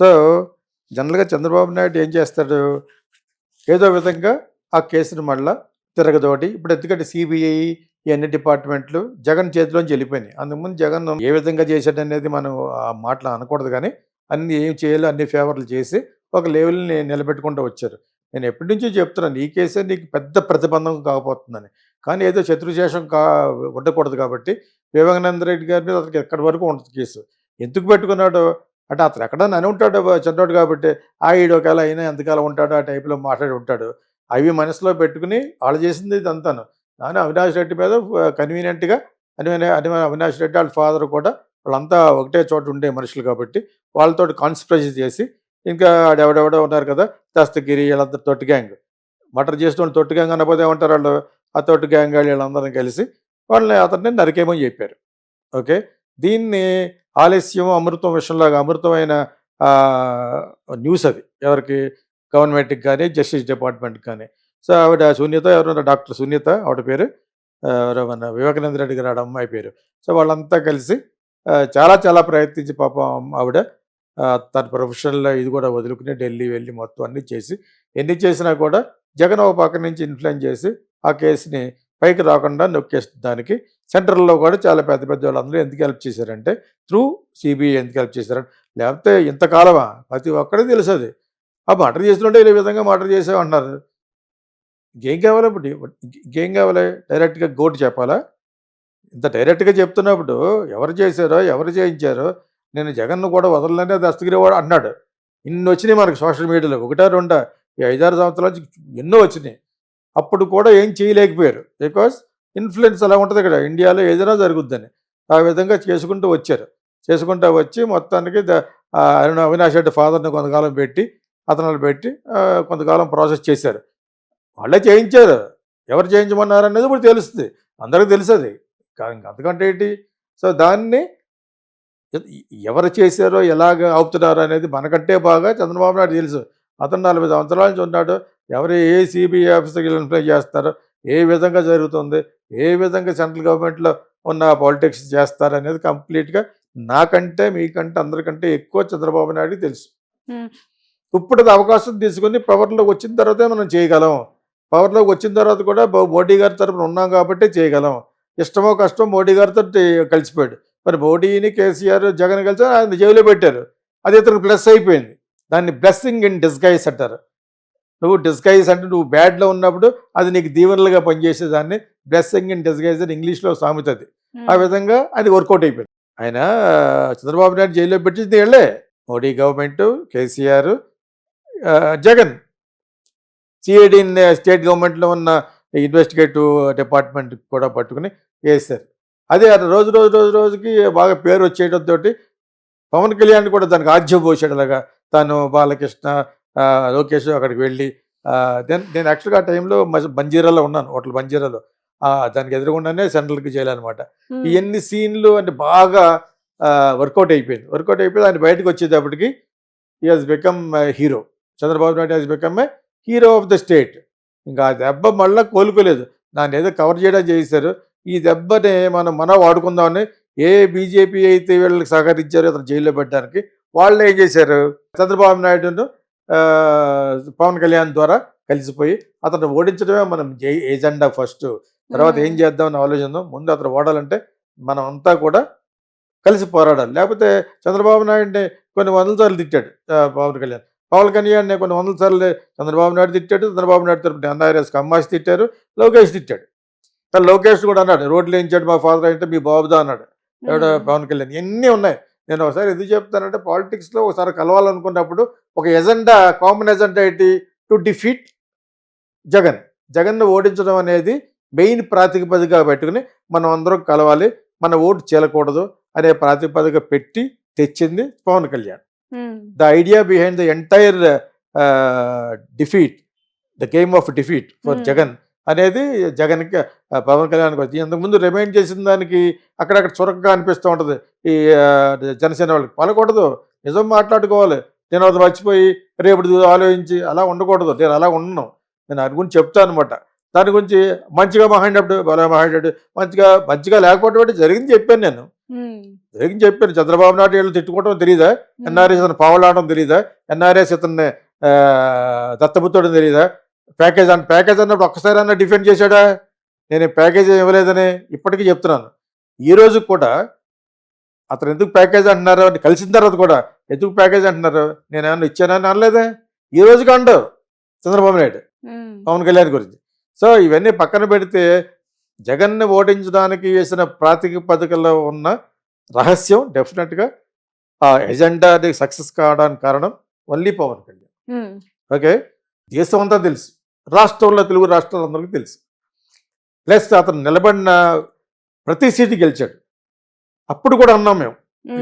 So, జనరల్‌గా చంద్రబాబు నాయుడు ఏం చేస్తాడు, ఏదో విధంగా ఆ కేసుని మళ్ళా తిరగదోడి ఇప్పుడు ఎందుకంటే సీబీఐ ఇయన్నీ డిపార్ట్‌మెంట్లు జగన్ చేతిలోంచి వెళ్ళిపోయినాయి. అంతకుముందు జగన్ ఏ విధంగా చేశాడనేది మనం ఆ మాటలు అనకూడదు గానీ, అన్నీ ఏం చేయాలో అన్ని ఫేవర్లు చేసి ఒక లెవెల్‌ని నిలబెట్టుకుంటూ వచ్చారు. నేను ఎప్పటినుంచో చెప్తున్నాను ఈ కేసే నీకు పెద్ద ప్రతిబంధకం కాకపోతుందని. కానీ ఏదో శత్రుశేషం ఉండకూడదు కాబట్టి వివేకానంద రెడ్డి గారి మీద అతనికి ఎక్కడి వరకు ఉంటది కేసు. ఎందుకు పెట్టుకున్నాడో అంటే అతను ఎక్కడన్నా అని ఉంటాడు చిన్నోడు కాబట్టి ఈడు ఒకవేళ అయినా ఎంతకాలం ఉంటాడో ఆ టైప్‌లో మాట్లాడి ఉంటాడు. అవి మనసులో పెట్టుకుని ఆళ్ళు చేసింది ఇదంతాను. కానీ అవినాష్ రెడ్డి మీద కన్వీనియంట్‌గా అవినాష్ రెడ్డి ఆళ్ళ ఫాదర్ కూడా వాళ్ళంతా ఒకటే చోట ఉండే మనుషులు కాబట్టి వాళ్ళతోటి కాన్స్పిరసీ చేసి ఇంకా ఆడెవడెవడో ఉన్నారు కదా! దస్తగిరి వీళ్ళంతా తొట్టి గ్యాంగ్. మర్డర్ చేసినోళ్ళు తొట్టి గ్యాంగ్ అనకపోతే ఏమంటారు ఆళ్ళు? ఆ తొట్టి గ్యాంగ్ ఆళ్ళు వీళ్ళందరం కలిసి అతన్ని నరికేయమని చెప్పారు. ఓకే. దీన్ని ఆలస్యం అమృతం విషయంలాగా అమృతమైన న్యూస్ అది. ఎవరికి? గవర్నమెంట్‌కి గాని, జస్టిస్ డిపార్ట్మెంట్‌కి గాని. సో, ఆవిడ సునీత ఎవరో డాక్టర్ సునీత ఆవిడ పేరు. ఎవరో మన వివేకానంద రెడ్డి గారి అమ్మాయి పేరు. సో, వాళ్ళంతా కలిసి చాలా చాలా ప్రయత్నించి పాపం ఆవిడ తన ప్రొఫెషనల్ ఇది కూడా వదులుకుని ఢిల్లీ వెళ్ళి మొత్తం అన్నీ చేసి, ఎన్ని చేసినా కూడా జగన్ ఒక పక్క నుంచి ఇన్‌ఫ్లుయెన్స్ చేసి ఆ కేస్‌ని పైకి రాకుండా నొక్కేసడానికి సెంట్రల్‌లో కూడా చాలా పెద్ద పెద్ద వాళ్ళందరూ ఎందుకు హెల్ప్ చేశారంటే త్రూ సీబీఐ ఎందుకు హెల్ప్ చేశారంటే లేకపోతే ఇంతకాలమా ప్రతి ఒక్కడికి తెలుసది. ఆ మర్డర్ చేసినోడే ఈ విధంగా మర్డర్ చేసామంటున్నారు. ఇంకేం కావాలి ఇప్పుడు? ఇంకేం కావాలి? డైరెక్ట్‌గా గోటు చెప్పాలా? ఇంత డైరెక్ట్‌గా చెప్తున్నప్పుడు ఎవరు చేశారో, ఎవరు చేయించారో నేను జగన్‌ను కూడా వదలననే దస్తగిరి వాడు అన్నాడు. ఇన్నొచ్చినాయి మనకు సోషల్ మీడియాలో. ఒకటా రెండా ఈ 5, 6 సంవత్సరాల నుంచి ఎన్నో వచ్చినాయి. అప్పుడు కూడా ఏం చేయలేకపోయారు. బికాజ్ ఇన్‌ఫ్లుయెన్స్ అలా ఉంటది ఇక్కడ. ఇండియాలో ఏదైనా జరుగుద్దని. ఆ విధంగా చేసుకుంటూ వచ్చారు. చేసుకుంటూ వచ్చి మొత్తానికి అవినాష్ రెడ్డి ఫాదర్‌ని కొంతకాలం పెట్టి, అతనులు పెట్టి కొంతకాలం ప్రాసెస్ చేశారు. వాళ్ళే చేయించారు. ఎవరు చేయించమన్నారనేది ఇప్పుడు తెలుస్తుంది. అందరికి తెలుసది. అంతకంటే ఏంటి? సో, దాన్ని ఎవరు చేశారో, ఎలాగ ఆపుతున్నారో అనేది మనకంటే బాగా చంద్రబాబు నాయుడు తెలుసు. అతను 40 సంవత్సరాల నుంచి ఉన్నాడు. ఎవరు ఏ సీబీఐ ఆఫీసర్‌కి ఇన్‌ఫ్లుయెన్స్ చేస్తారో, ఏ విధంగా జరుగుతుంది, ఏ విధంగా సెంట్రల్ గవర్నమెంట్‌లో ఉన్న పాలిటిక్స్ చేస్తారనేది కంప్లీట్‌గా నాకంటే, మీకంటే, అందరికంటే ఎక్కువ చంద్రబాబు నాయుడుకి తెలుసు. ఇప్పుడది అవకాశం తీసుకొని పవర్‌లోకి వచ్చిన తర్వాతే మనం చేయగలం. పవర్‌లోకి వచ్చిన తర్వాత కూడా మోడీ గారి తరపున ఉన్నాం కాబట్టే చేయగలం. ఇష్టమో కష్టమో మోడీ గారితోటి కలిసిపోయాడు. మరి మోడీని, కేసీఆర్, జగన్ కలిసి ఆయన జైల్లో పెట్టారు. అది ఇతనికి ప్లస్ అయిపోయింది. దాన్ని బ్లెస్సింగ్ ఇన్ డిస్గైజ్ అంటారు. నువ్వు డిస్గైజ్ అంటే నువ్వు బ్యాడ్‌లో ఉన్నప్పుడు అది నీకు దీవెనలుగా పనిచేసేదాన్ని బ్లెస్సింగ్ ఇన్ డిస్గైజ్ అని ఇంగ్లీష్‌లో సామెత అది. ఆ విధంగా అది వర్కౌట్ అయిపోయింది. ఆయన చంద్రబాబు నాయుడు జైల్లో పెట్టింది వీళ్ళే. మోడీ గవర్నమెంటు, కేసీఆర్, జగన్. సిఐడిని స్టేట్ గవర్నమెంట్‌లో ఉన్న ఇన్వెస్టిగేటివ్ డిపార్ట్మెంట్ కూడా పట్టుకుని వేశారు. అదే రోజుకి బాగా పేరు వచ్చేయడంతోటి పవన్ కళ్యాణ్ కూడా దానికి ఆజ్యం పోసాడు. అలాగా తను బాలకృష్ణ, లోకేష్ అక్కడికి వెళ్ళి నేను యాక్చువల్‌గా ఆ టైంలో బంజీరాలో ఉన్నాను. హోటల్ బంజీరాలో. దానికి ఎదురుగుండానే సెంట్రల్‌కి జైలనమాట. ఇయన్ని సీన్లు అంటే బాగా వర్కౌట్ అయిపోయింది. వర్కౌట్ అయిపోయి ఆయన బయటకు వచ్చేటప్పటికి he has become hero. Chandrababu Naidu has become a hero of the state. ఇంకా ఆ దెబ్బ మళ్ళా కోలుకోలేదు. దాన్ని ఏదో కవర్ చేయడం చేశారు. ఈ దెబ్బని మనం వాడుకుందామని ఏ బీజేపీ అయితే వీళ్ళకి సహకరించారో అతను జైల్లో పెట్టడానికి వాళ్ళు ఏం చేశారు, చంద్రబాబు నాయుడును పవన్ కళ్యాణ్ ద్వారా కలిసిపోయి అతను ఓడించడమే మనం ఎజెండా ఫస్ట్. తర్వాత ఏం చేద్దామని ఆలోచిద్దాం. ముందు అతను ఓడాలంటే మనం అంతా కూడా కలిసి పోరాడాలి. లేకపోతే చంద్రబాబు నాయుడిని కొన్ని వందల సార్లు తిట్టాడు పవన్ కళ్యాణ్. పవన్ కళ్యాణ్ని కొన్ని వందల సార్లు చంద్రబాబు నాయుడు తిట్టాడు. చంద్రబాబు నాయుడు తరపున ఎన్ఆర్ఎస్కి అమ్మాసి తిట్టారు. లోకేష్ తిట్టాడు. కానీ లోకేష్ కూడా అన్నాడు, రోడ్లు వేయించాడు మా ఫాదర్ అంటే మీ బాబుదా అన్నాడు. ఎవడో పవన్ కళ్యాణ్. ఇవన్నీ ఉన్నాయి. నేను ఒకసారి ఎందుకు చెప్తానంటే పాలిటిక్స్లో ఒకసారి కలవాలనుకున్నప్పుడు ఒక ఎజెండా, కామన్ ఎజెండా ఏంటి? To defeat Jagan. జగన్ను ఓడించడం అనేది మెయిన్ ప్రాతిపదికగా పెట్టుకుని మనం అందరం కలవాలి, మన ఓటు చీలకూడదు అనే ప్రాతిపదిక పెట్టి తెచ్చింది Pawan Kalyan. The idea behind the entire defeat, the game of defeat for Jagan అనేది జగన్కి పవన్ కళ్యాణ్కి వచ్చి ఇంతకుముందు రిమైండ్ చేసిన దానికి అక్కడక్కడ చురకగా అనిపిస్తూ ఉంటుంది ఈ జనసేన వాళ్ళకి. పలకూడదు, నిజం మాట్లాడుకోవాలి. నేను అది మర్చిపోయి రేపు ఆలోచించి అలా ఉండకూడదు. నేను అలా ఉండను. నేను దాని గురించి చెప్తాను అనమాట. దాని గురించి మంచిగా మాట్లాడినప్పుడు భలే మాట్లాడాడు, మంచిగా లేకపోవడం జరిగింది చెప్పాను నేను. ఏం చెప్పాను, చంద్రబాబు నాయుడు వీళ్ళు తిట్టుకోవడం తెలియదా, ఎన్ఆర్ఎస్ అతను పావలాడడం తెలియదా, ఎన్ఆర్ఎస్ ఇతన్ని దత్తపుత్రుడు తెలియదా, ప్యాకేజ్ అన్నప్పుడు ఒక్కసారి డిఫెండ్ చేశాడా, నేను ప్యాకేజ్ ఇవ్వలేదని ఇప్పటికీ చెప్తున్నాను. ఈ రోజు కూడా అతను ఎందుకు ప్యాకేజ్ అంటున్నారు అని కలిసిన తర్వాత కూడా ఎందుకు ప్యాకేజ్ అంటున్నారు, నేను ఏమన్నా ఇచ్చానని అనలేదా, ఈ రోజుకి అండవు చంద్రబాబు నాయుడు పవన్ కళ్యాణ్ గురించి. సో ఇవన్నీ పక్కన పెడితే జగన్ని ఓడించడానికి వేసిన ప్రాతిపదికలో ఉన్న రహస్యం డెఫినెట్గా ఆ ఎజెండాని సక్సెస్ కావడానికి కారణం ఓన్లీ పవన్ కళ్యాణ్. ఓకే, దేశం అంతా తెలుసు, రాష్ట్రంలో తెలుగు రాష్ట్రాలందరికీ తెలుసు. ప్లస్ అతను నిలబడిన ప్రతి సీటు గెలిచాడు. అప్పుడు కూడా అన్నాం మేము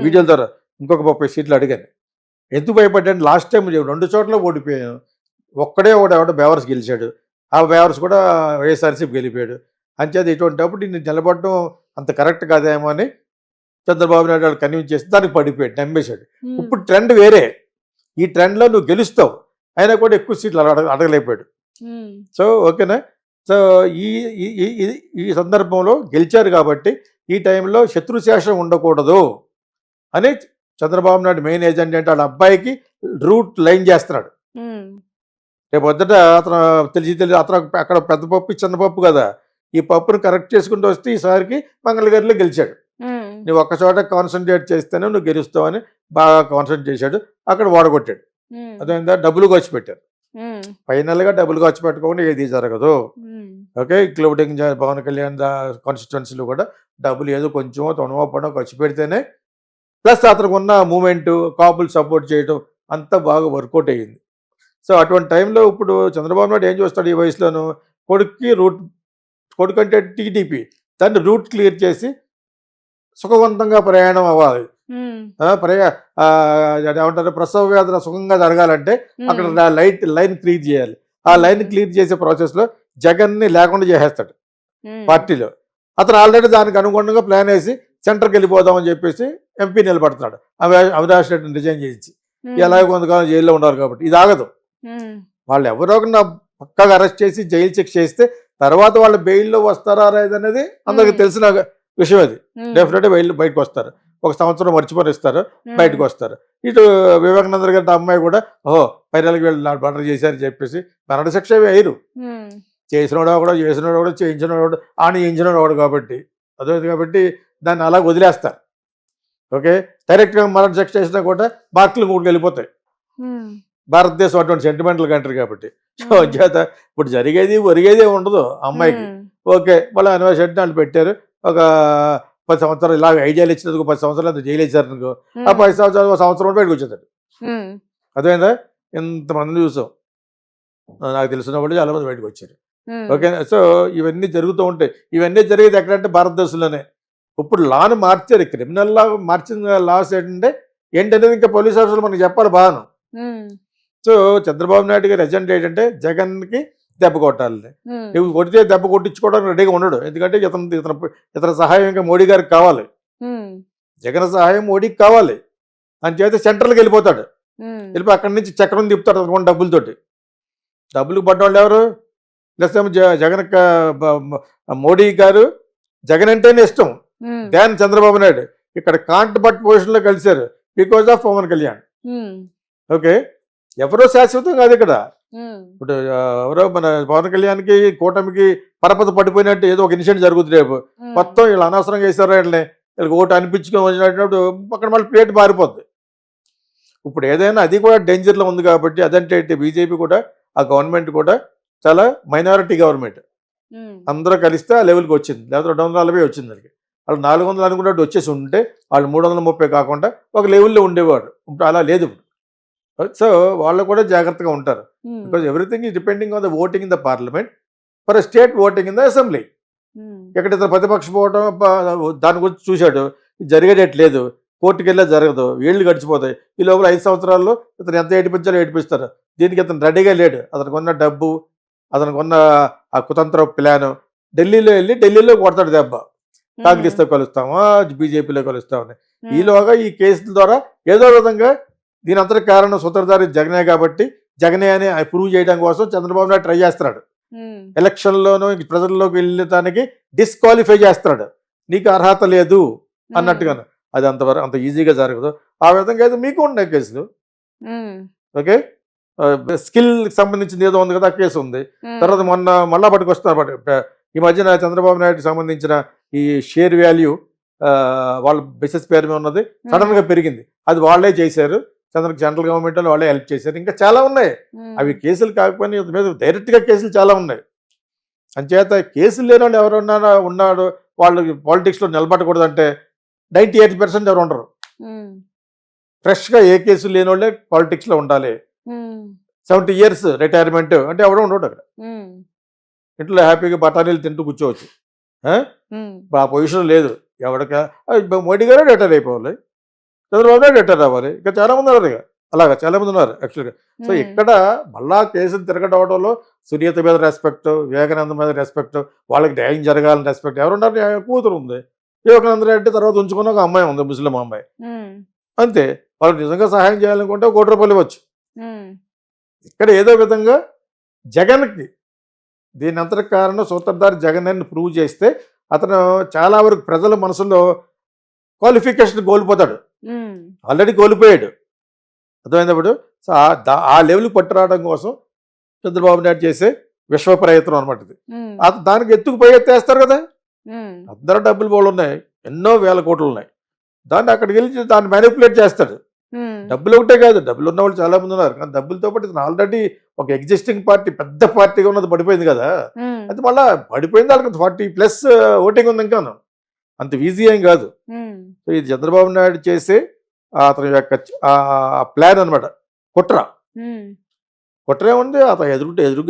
వీడియోల ద్వారా, ఇంకొక 30 సీట్లు అడిగాను. ఎందుకు భయపడ్డాను, లాస్ట్ టైం 2 చోట్ల ఓడిపోయాను, ఒక్కడే ఒకటి బేవర్స్ గెలిచాడు, ఆ బేవర్స్ కూడా వైఎస్ఆర్సీపీ గెలిపాడు. అంచేది ఇటువంటిప్పుడు నేను నిలబడడం అంత కరెక్ట్ కాదేమో అని చంద్రబాబు నాయుడు వాళ్ళు కన్విన్స్ చేసి దానికి పడిపోయాడు, నమ్మేశాడు. ఇప్పుడు ట్రెండ్ వేరే, ఈ ట్రెండ్లో నువ్వు గెలుస్తావు, అయినా కూడా ఎక్కువ సీట్లు అడగలేకపోయాడు. సో ఓకేనా. సో ఈ ఈ సందర్భంలో గెలిచారు కాబట్టి ఈ టైంలో శత్రుశేషం ఉండకూడదు అని చంద్రబాబు నాయుడు మెయిన్ ఏజెండా అంటే వాళ్ళ అబ్బాయికి రూట్ లైన్ చేస్తున్నాడు. రేపు వద్దట అతను తెలిసి అతను అక్కడ పెద్ద పప్పు చిన్న పప్పు కదా, ఈ పప్పును కరెక్ట్ చేసుకుంటూ వస్తే ఈసారికి మంగళగిరిలో గెలిచాడు. నువ్వు ఒక్క చోట కాన్సన్ట్రేట్ చేస్తేనే నువ్వు గెలుస్తావు అని బాగా కాన్సన్ట్రేట్ చేశాడు, అక్కడ ఓడగొట్టాడు. అదేందా డబ్బులు ఖర్చు పెట్టారు, ఫైనల్గా డబ్బులు ఖర్చు పెట్టకుండా ఏది జరగదు. ఓకే, ఇంక్లూడింగ్ పవన్ కళ్యాణ్ కాన్స్టిట్యున్సీలో కూడా డబ్బులు ఏదో కొంచెమో తొనమో పడో ఖర్చు పెడితేనే, ప్లస్ అతనికి ఉన్న మూమెంట్ కాపులు సపోర్ట్ చేయడం అంతా బాగా వర్కౌట్ అయ్యింది. సో అటువంటి టైంలో ఇప్పుడు చంద్రబాబు నాయుడు ఏం చేస్తాడు ఈ వయసులోనూ, కొడుకు అంటే టీడీపీ, దాన్ని రూట్ క్లియర్ చేసి సుఖవంతంగా ప్రయాణం అవ్వాలి. ఏమంటారు, ప్రసవ వేదన సుఖంగా జరగాలంటే అక్కడ లైన్ క్లియర్ చేయాలి. ఆ లైన్ క్లియర్ చేసే ప్రాసెస్లో జగన్ని లేకుండా చేసేస్తాడు పార్టీలో. అతను ఆల్రెడీ దానికి అనుగుణంగా ప్లాన్ వేసి సెంటర్కి వెళ్ళిపోదామని చెప్పేసి ఎంపీ నిలబడుతున్నాడు, అవినాష్ రెడ్డిని రిజైన్ చేయించి. ఎలాగో కొంతకాలం జైల్లో ఉన్నారు కాబట్టి ఇది ఆగదు. వాళ్ళు ఎవరో పక్కగా అరెస్ట్ చేసి జైలు చెక్ చేస్తే తర్వాత వాళ్ళు బెయిల్లో వస్తారా అనేది అందరికి తెలిసిన విషయం. అది డెఫినెట్గా బయటకు వస్తారు, 1 సంవత్సరం మర్చిపోనిస్తారు, బయటకు వస్తారు. ఇటు వివేకానంద గారి అమ్మాయి కూడా పైరలకి వీళ్ళు మర్డర్ చేశారని చెప్పేసి మరణశిక్ష వేయరు. చేసినోడు కూడా చేయించినోడు చేయించినోడు కాబట్టి అదే కాబట్టి దాన్ని అలా వదిలేస్తారు. ఓకే, డైరెక్ట్గా మరణశిక్ష చేసినా కూడా మార్కులు 3 వెళ్ళిపోతాయి. భారతదేశం అటువంటి సెంటిమెంటల్ కంట్రీ కాబట్టి. సో చేత ఇప్పుడు ఒరిగేదే ఉండదు అమ్మాయికి. ఓకే, మళ్ళీ యూనివర్సిటీ వాళ్ళు పెట్టారు, ఒక 10 సంవత్సరాలు ఇలా ఐడియాలు ఇచ్చినందుకు 10 సంవత్సరాలు జైలు వేసారు అనుకో, ఆ 10 సంవత్సరాలు 1 సంవత్సరం బయటకు వచ్చేస్తాడు. అదేందా, ఇంతమంది చూసాం, నాకు తెలిసిన వాళ్ళు చాలా మంది బయటకు వచ్చారు. ఓకే, సో ఇవన్నీ జరుగుతూ ఉంటాయి. ఇవన్నీ జరిగేది ఎక్కడంటే భారతదేశంలోనే. ఇప్పుడు లాను మార్చారు, క్రిమినల్ లా మార్చిన లాస్ ఏంటనేది ఇంకా పోలీస్ ఆఫీసర్లు మనకి చెప్పాలి బాగాను. సో చంద్రబాబు నాయుడు గారి ఎజెండా ఏంటంటే జగన్కి దెబ్బ కొట్టాలి. నువ్వు కొడితే దెబ్బ కొట్టించుకోవడానికి రెడీగా ఉండడు, ఎందుకంటే ఇతని సహాయం ఇంకా మోడీ గారికి కావాలి, జగన్ సహాయం మోడీకి కావాలి. అని చేస్తే సెంట్రల్కి వెళ్ళిపోతాడు, వెళ్ళిపోయి అక్కడి నుంచి చక్రం తిప్పుతాడు అనుకోండి డబ్బులతోటి. డబ్బులు పడ్డవాళ్ళు ఎవరు, ప్లస్ ఏమో జగన్ మోడీ గారు జగన్ అంటేనే ఇష్టం, దాని చంద్రబాబు నాయుడు ఇక్కడ కాంట్ బట్ పొజిషన్లో కలిశారు because of Pawan Kalyan. Okay, ఎవరో శాశ్వతం కాదు ఇక్కడ. ఇప్పుడు ఎవరో మన పవన్ కళ్యాణ్కి కూటమికి పరపతి పడిపోయినట్టు ఏదో ఒక ఇన్సిడెంట్ జరుగుతుంది రేపు, మొత్తం వీళ్ళు అనవసరంగా వేసారు, వీళ్ళకి ఓటు అనిపించుకొని వచ్చినప్పుడు అక్కడ మళ్ళీ ప్లేట్ మారిపోద్ది. ఇప్పుడు ఏదైనా అది కూడా డేంజర్లో ఉంది కాబట్టి, అదంటే బీజేపీ కూడా ఆ గవర్నమెంట్ కూడా చాలా మైనారిటీ గవర్నమెంట్, అందరూ కలిస్తే ఆ లెవెల్కి వచ్చింది, లేకపోతే 240 వచ్చింది. దానికి వాళ్ళు 400 అనుకున్నట్టు వచ్చేసి ఉంటే వాళ్ళు 330 కాకుండా ఒక లెవెల్లో ఉండేవాడు. ఇప్పుడు అలా లేదు. సో వాళ్ళు కూడా జాగ్రత్తగా ఉంటారు, because everything is depending on the voting in the parliament for state voting in the assembly. ఎక్కడ ఇతను ప్రతిపక్ష పోవడం దాని గురించి చూశాడు, జరిగేటట్లేదు, కోర్టుకు వెళ్ళే జరగదు, ఏళ్ళు గడిచిపోతాయి. ఈ లోపల 5 సంవత్సరాల్లో ఇతను ఎంత ఏడిపించాలో ఏడిపిస్తారు. దీనికి ఇతను రెడీగా లేడు, అతనికి ఉన్న డబ్బు, అతనికి ఉన్న ఆ కుతంత్ర ప్లాను, ఢిల్లీలో కొడతాడు దెబ్బ, కాంగ్రెస్తో కలుస్తామా బీజేపీలో కలుస్తామని. ఈలోగా ఈ కేసుల ద్వారా ఏదో విధంగా దీని అంతటి కారణం సూత్రధారి జగనే కాబట్టి జగనే అని ప్రూవ్ చేయడం కోసం చంద్రబాబు నాయుడు ట్రై చేస్తున్నాడు. ఎలక్షన్లోనూ ప్రజల్లోకి వెళ్ళటానికి డిస్క్వాలిఫై చేస్తున్నాడు, నీకు అర్హత లేదు, అన్నట్టుగాను. అది అంతవరకు అంత ఈజీగా జరగదు. ఆ విధంగా అయితే మీకు ఉన్నాయి కేసులు. ఓకే. స్కిల్‌కి సంబంధించింది ఏదో ఉంది కదా! ఆ కేసు ఉంది. తర్వాత మొన్న మళ్ళా పట్టుకొస్తున్నారు. ఈ మధ్యన చంద్రబాబు నాయుడుకి సంబంధించిన ఈ షేర్ వాల్యూ వాళ్ళ బిజినెస్ పేరు మీద ఉన్నది సడన్‌గా పెరిగింది. అది వాళ్ళే చేశారు. సెంట్రల్ గవర్నమెంట్ వాళ్ళు వాళ్ళే హెల్ప్ చేశారు. ఇంకా చాలా ఉన్నాయి. అవి కేసులు కాకపోయినా ఇతని మీద డైరెక్ట్‌గా కేసులు చాలా ఉన్నాయి. అంచేత కేసులు లేనోళ్ళు ఉన్నాడు వాళ్ళు పాలిటిక్స్‌లో నిలబడకూడదంటే 98% ఎవరు ఉండరు. ఫ్రెష్‌గా ఏ కేసులు లేనోళ్ళే పాలిటిక్స్‌లో ఉండాలి. 70 ఇయర్స్ రిటైర్మెంట్ అంటే ఎవడో ఉండడు అక్కడ. ఇంట్లో హ్యాపీగా బఠానీలు తింటూ కూర్చోవచ్చు. ఆ పొజిషన్ లేదు. మోడీ గారే రిటైర్ అయిపోవాలి, చంద్రబాబు నాయుడు రిటైర్ అవ్వాలి. ఇంకా చాలా మంది ఉన్నారు. అలాగా చాలా మంది ఉన్నారు యాక్చువల్గా. సో ఇక్కడ మళ్ళా కేసులు తిరగడవడంలో సునీత మీద రెస్పెక్ట్, వివేకానంద మీద రెస్పెక్ట్, వాళ్ళకి న్యాయం జరగాలని రెస్పెక్ట్. ఎవరున్నారు? కూతురు ఉంది వివేకానంద రెడ్డి, తర్వాత ఉంచుకున్న ఒక అమ్మాయి ఉంది, ముస్లిం అమ్మాయి. అంతే. వాళ్ళకి నిజంగా సహాయం చేయాలనుకుంటే ₹1 ఇవ్వచ్చు. ఇక్కడ ఏదో విధంగా జగన్కి దీని అంతటి కారణం సూత్రధారి జగన్ అని ప్రూవ్ చేస్తే అతను చాలా వరకు ప్రజల మనసులో క్వాలిఫికేషన్ కోల్పోతాడు. ఆల్రెడీ కోల్పోయాడు. అర్థమైనప్పుడు సో ఆ లెవెల్ పట్టురావడం కోసం చంద్రబాబు నాయుడు చేసే విశ్వ ప్రయత్నం అనమాట ఇది. దానికి ఎత్తుకు పై ఎత్తేస్తారు కదా. అందరూ డబ్బులు బోళ్ళు ఉన్నాయి, ఎన్నో వేల కోట్లు ఉన్నాయి. దాన్ని అక్కడికి వెళ్ళి దాన్ని మ్యానిపులేట్ చేస్తాడు. డబ్బులు ఒకటే కాదు, డబ్బులు ఉన్న వాళ్ళు చాలా మంది ఉన్నారు. కానీ డబ్బులతో పాటు ఇతను ఆల్రెడీ ఒక ఎగ్జిస్టింగ్ పార్టీ, పెద్ద పార్టీగా ఉన్నది పడిపోయింది కదా. అది మళ్ళీ పడిపోయింది, వాళ్ళకి 40+ ఓటింగ్ ఉంది. ఇంకా అంత ఈజీ ఏం కాదు. సో ఇది చంద్రబాబు నాయుడు చేసే అతని యొక్క ప్లాన్ అనమాట. కుట్ర ఉంది. అతను ఎదురు